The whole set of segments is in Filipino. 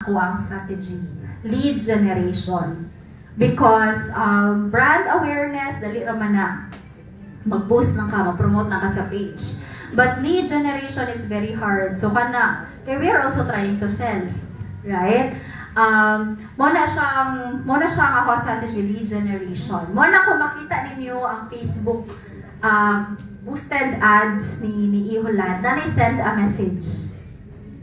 ako ang strategy. Lead generation. Because brand awareness, dali raman na mag-boost lang ka, mag-promote lang ka sa page. But lead generation is very hard. So kana, okay, we are also trying to sell. Right? Muna siyang ako strategy, lead generation. Muna kung makita ninyo ang Facebook boosted ads ni Iholan, na send a message.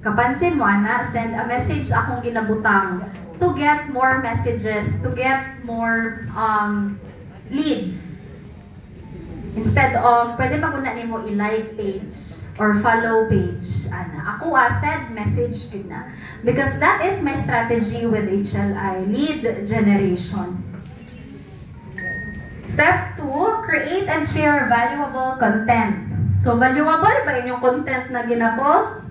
Kapansin mo, ana, send a message akong ginabutang to get more messages, to get more leads. Instead of, pwede maguna nimo i-like page or follow page. Ana, ako send message na. Because that is my strategy with HLI, lead generation. Step 2, create and share valuable content. So, valuable ba inyong content na ginapost?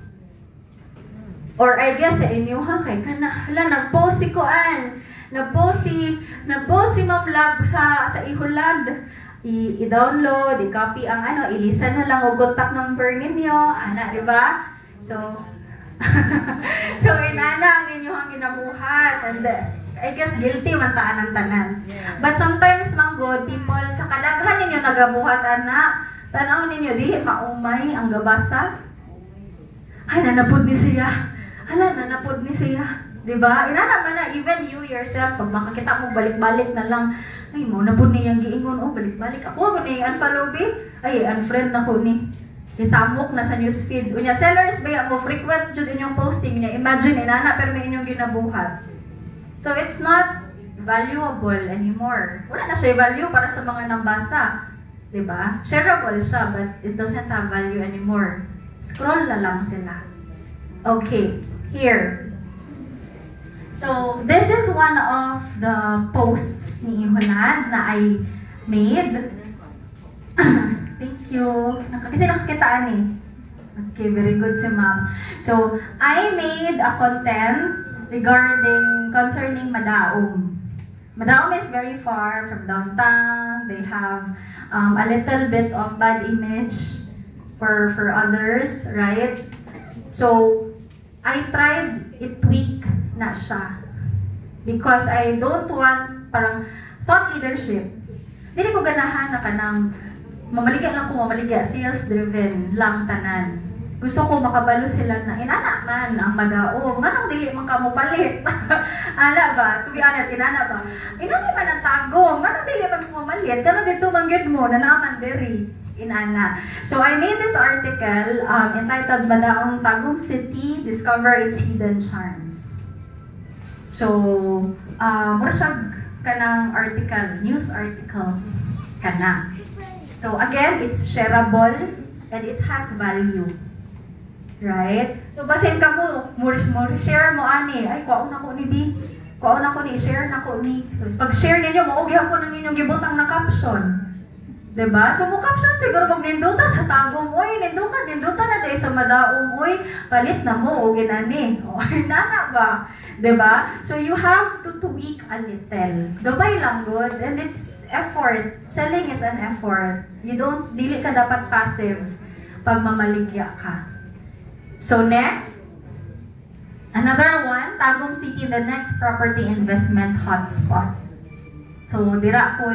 Or I guess sa inyo, kay hala, nag-post si Kuan, nag-post si Ma'am Lab sa Iholand. I-download, i-copy ang i-listen na lang o contact number ninyo, di ba? So, inana ang inyong ginabuhat. And I guess guilty man taan ang tanan. But sometimes, good people, sa kadaghan ninyo nagabuhat, tanaw ninyo, dili maumay ang gabasa. Ay, nanapod ni siya. Hala, nanapod ni siya. Diba? Inana man na, even you yourself, pag makakita mo balik-balik na lang, ay, mo napod niyang giingon, balik-balik. Ako ni unfollow be? Ay, unfriend na ko ni. Isamok na sa newsfeed. Unya, sellers ba mo frequent jud inyong posting niya. Imagine, inana, pero may inyong ginabuhat. So, it's not valuable anymore. Wala na siya value para sa mga nambasa. Diba? Shareable siya, but it doesn't have value anymore. Scroll na lang sila. Okay, here. So, this is one of the posts ni Iholand na I made. Thank you. Kasi nakakitaan eh. Okay, very good si ma'am. So, I made a content concerning Madaum. Madaum is very far from downtown. They have a little bit of bad image for others, right? So, I tried tweak na siya. Because I don't want parang thought leadership. Dili ko ganahan na kanang mamaligya lang ko, sales-driven lang tanan. Gusto ko makabalo sila na inana man ang Madaum. Manong dili man ka mo palit. Ala ba? To be honest, inana ba? Inana man ang tagong. Manong dili man mo malit. Kano dito manggid mo na naman diri. Inana. So I made this article entitled Madaum Tagum City, Discover Its Hidden Charms. So, mura siya kanang article, news article kana. So again, it's shareable and it has value. Right? So basin ka mo, share mo ani, ay kuwaon ako ni di. Kuwaon ako ni, share na ko ni. So pag share ninyo, maugya ko ng inyong gibutang na caption. Diba? So, mo caption siguro pag ninduta sa tagong, uy, ninduta na tayo sa Madaum, uy, palit na mo, o ginani. O, nana ba? Diba? So, you have to tweak a little. Gabay lang good, and it's effort. Selling is an effort. Dili ka dapat passive pag mamaligya ka. So, next, another one, Tagum City, the next property investment hotspot. So, dira ko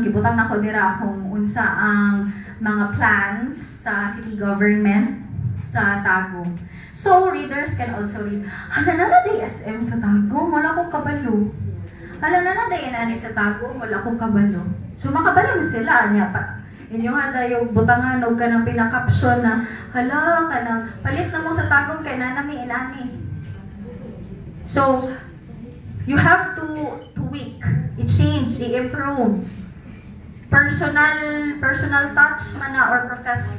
gibutang na ko dira kung unsa ang mga plans sa city government sa Tagum. So, readers can also read, hala na day SM sa Tagum, wala ko kabalo. Hala na day inani sa Tagum, wala ko kabalo. So, makabalo na sila niya pa. Inyo handa yung butangan o ka ng pinakapsyon na, hala ka ng palit na mo sa Tagum kay nanami inani. So, you have to tweak, i-change, i-improve. Personal touch man na or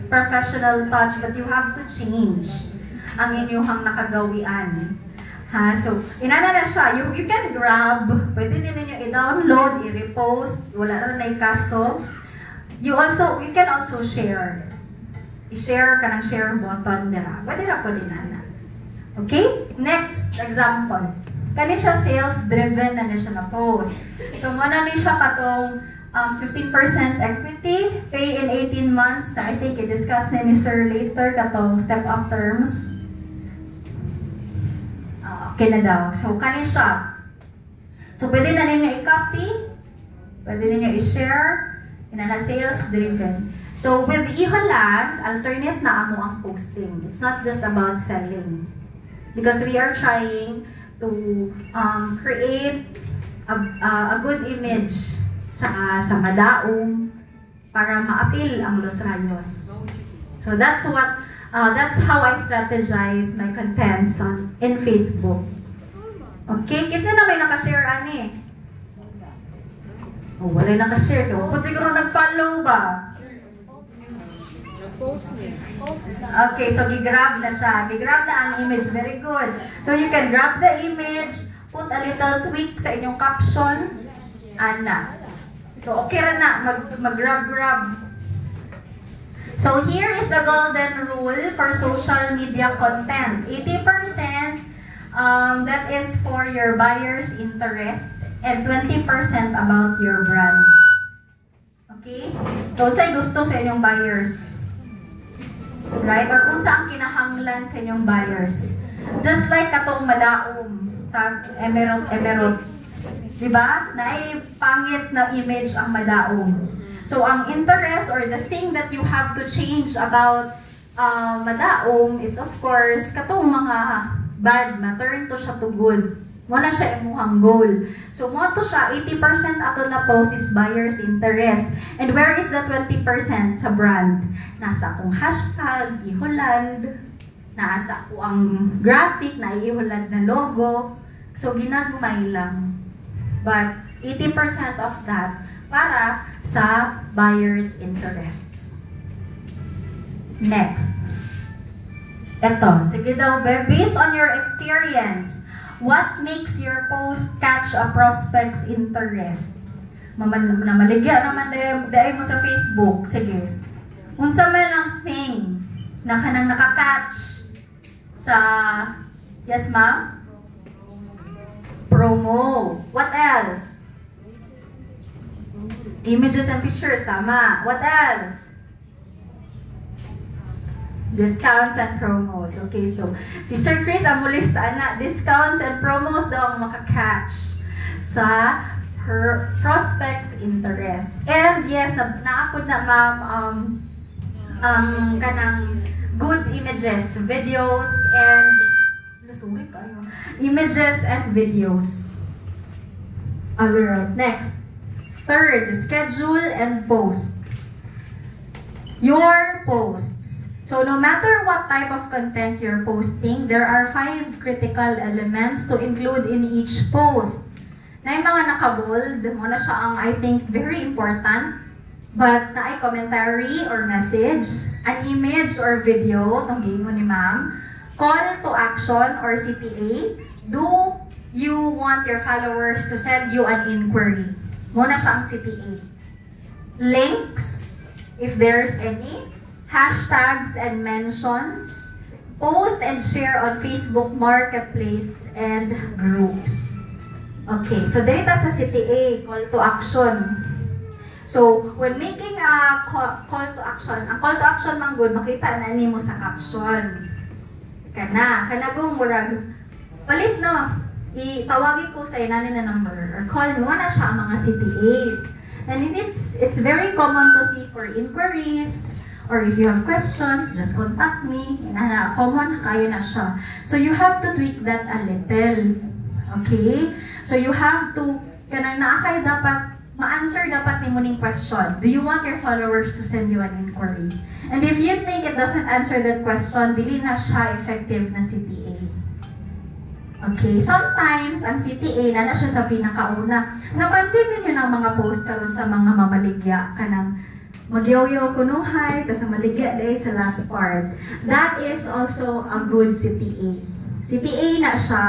professional touch, but you have to change ang inyong nakagawian. So, inana na siya. You can grab, pwede ninyo i-download, i-repost, wala na kaso. You can also share. I-share ka ng share button nila. Pwede na po din na. Okay? Next example. Kani siya sales-driven na siya na-post. So, muna ni siya katong 15% equity, pay in 18 months, na I think i-discuss ni Sir later katong step-up terms. Okay na daw. So, kani siya. So, pwede na ninyo i-copy. Pwede ninyo i-share. Inana sales driven. So, with Iholand, alternate na amo ang posting. It's not just about selling. Because we are trying to create a good image sa madaong para ma-appeal ang Los Rayos. So, that's how I strategize my contents in Facebook. Okay? Kasi na may nakashare ani. Oh, wala nakashare. Kung siguro nag-follow ba? Okay, so gigrab na siya. Gigrab na ang image. Very good. So you can grab the image, put a little tweak sa inyong caption. Ana. So okay ra na. Mag-grab-grab. So here is the golden rule for social media content. 80% that is for your buyer's interest and 20% about your brand. Okay? So unsay gusto sa inyong buyers? Right? Or unsa ang kinahanglan sa inyong buyers? Just like katong madaom, tag emerald. Diba? Naay pangit na image ang madaom. So ang interest or the thing that you have to change about madaom is of course katong mga bad na turn to siya to good. Mo na siya imuhang goal. So mo to siya 80% ato na post is buyer's interest. And where is the 20% sa brand? Nasa akong hashtag, Iholand, nasa ako ang graphic na Iholand na logo. So ginagmay lang. But 80% of that para sa buyer's interests. Next. Ito, sige daw, based on your experience, what makes your post catch a prospect's interest? Namaligya naman dahil mo sa Facebook. Sige. Unsa man ang thing na kanang nakakatch sa, yes ma'am? Promo. What else? Images and pictures, tama. What else? Discounts and promos. Okay, so si Sir Chris ang mulista na discounts and promos daw ang makakatch sa her prospects interest. And yes, naapod na ma'am kanang good images, videos and images and videos. Alright, next. Third, schedule and post. Your posts. So no matter what type of content you're posting, there are 5 critical elements to include in each post. Na yung mga nakabold, muna siya ang I think very important. But na ay commentary or message, an image or video, tanggihin mo ni ma'am, call to action or CTA, do you want your followers to send you an inquiry? Muna siya ang CTA. Links, if there's any, hashtags and mentions, post and share on Facebook Marketplace and groups. Okay, so data sa CTA, call to action. So, when making a call to action, ang call to action man good, makita na nimo sa caption. Kanagong murag, palit no, itawagin ko sa inani na number, or call mo na siya ang mga CTAs. And it's very common to see for inquiries, or if you have questions, just contact me. Common kayo na siya. So you have to tweak that a little. Okay? So you have to, kanang naakay dapat, ma-answer dapat ni mo ning question. Do you want your followers to send you an inquiry? And if you think it doesn't answer that question, dili na siya effective na CTA. Okay? Sometimes, ang CTA, na siya sa pinakauna. Napansin niyo ng mga post karon sa mga mamaligya, kanang magyaw-yaw kunuhay, tas maligya day sa last part. That is also a good CTA. CTA na siya.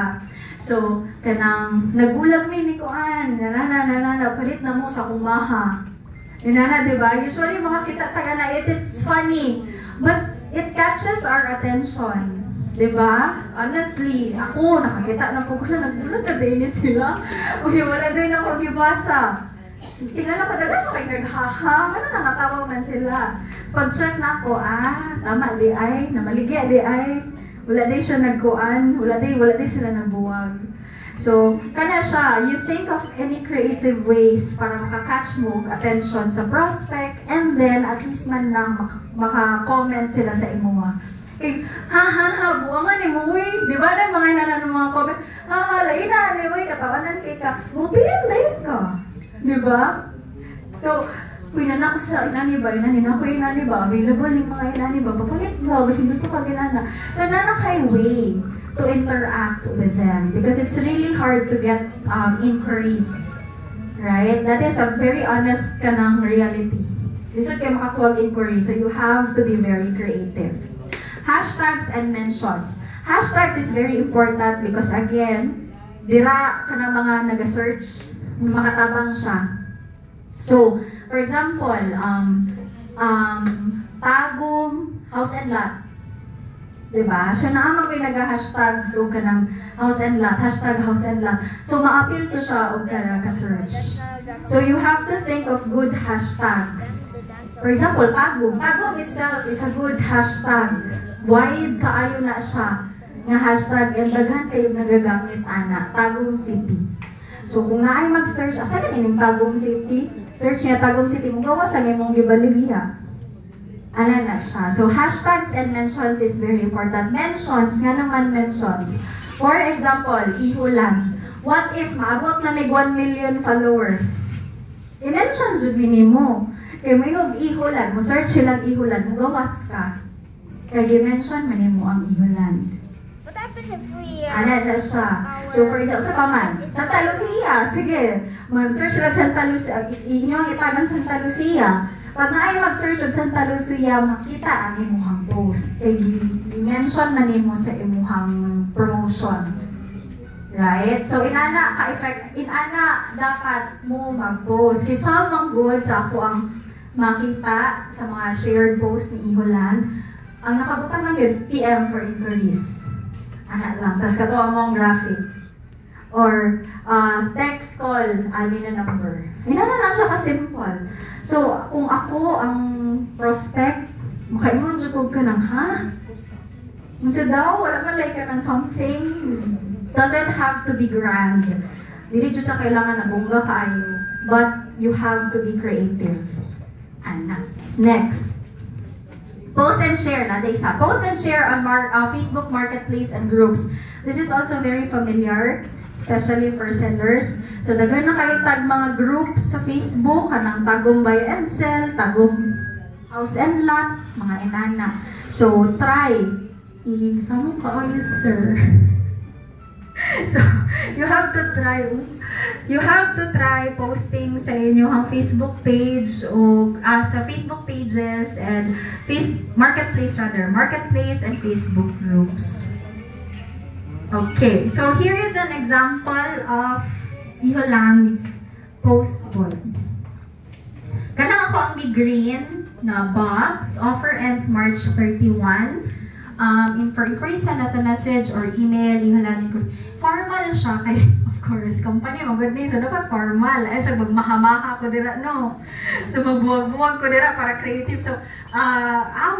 So, kanang nagulag ni Kuan, palit na mo sa kumaha. Diba? Usually, makakita taga na it's funny. But it catches our attention. Diba? Honestly, ako, nakakita na po ko na nagulag na din sila. Uy, wala din ako gibasa. Tingnan ako, dagan ko kayo naghaha, ano nakatawa man sila. Pag-check na ako, tama di ay, namaligya di ay, Wala din siya nagkuan, wala din sila nabuwag. So, kana siya, you think of any creative ways para makakatch mo attention sa prospect, and then at least man lang maka-comment sila sa imo. Okay, buwangan ni mo, uy. Di ba na mga inanan ng mga comment? Lain na, ni uy, katawanan kay ka. Mupilin lain ka. Di ba? So, pinanak sa inani ba, inani ba, available yung mga inani ba, papalit mo, kasi gusto ka ginana. So, nanakay way to interact with them because it's really hard to get inquiries, right? That is a very honest kanang reality. This would kayo makakuha inquiries, so you have to be very creative. Hashtags and mentions. Hashtags is very important because again, dira ka na mga nag-search, makatabang siya. So, for example, Tagum, house and lot. Diba? So, naamang kayo nag-hashtag so ka ng house and lot, hashtag house and lot. So, ma-appeal to siya o ka-search. So, you have to think of good hashtags. For example, Tagum. Tagum itself is a good hashtag. Wide kaayo na siya nga hashtag and daghan kayo nagagamit ana. Tagum City. So, kung nga ay mag-search, asa na yung Tagum City? Search niya Tagum City, mong gawa sa imong gibaliliya. Ano na siya. So, hashtags and mentions is very important. Mentions, nga naman mentions. For example, Ihulan. What if maabot na may 1 million followers? I-mention jud mo. Kaya may Ihulan, mo search silang Ihulan, mo gawas ka. Kaya i-mention mo ang Ihulan. What happened if we... Ano na siya. So, for example, sa paman, Santa Lucia. Sige, mag-search sila Santa Lucia. Inyong itagan Santa Lucia. Pag na ay mag-search of Santa Lucia, makita ang imuhang post. Kaya i-mention na nimo sa imuhang promotion. Right? So, inana dapat mo mag-post. Kisa mang good sa ako ang makita sa mga shared post ni Iholan, ang nakabutang lang yun, PM for inquiries. Ana lang. Tapos kato among graphic. Or text call, ano na number. Inana na siya ka-simple. So, kung ako ang prospect, makaimon dyan ko ka ng, ha? Masa daw, wala man like ka ng something. Doesn't have to be grand. Dili dyan siya kailangan na bongga kaayo. But you have to be creative. And next. Post and share na isa. Post and share on Facebook Marketplace and groups. This is also very familiar, especially for sellers. So, daghan na kayo tag mga groups sa Facebook, kanang Tagum Buy and Sell, Tagum House and Lot, mga inana. So, try. Saan mo kaayos, sir? So, you have to try posting sa inyong Facebook page o sa Facebook pages and marketplace and Facebook groups. Okay, so here is an example of Iholan's post board. Kanang ako ang green na box. Offer ends March 31. For inquiries na sa message or email, Iholan inquiry. Formal siya kay, of course, company, magod so dapat formal. Ay, sa magmaha-maha ko dira, no? So magbuwag-buwag ko dira para creative. So, our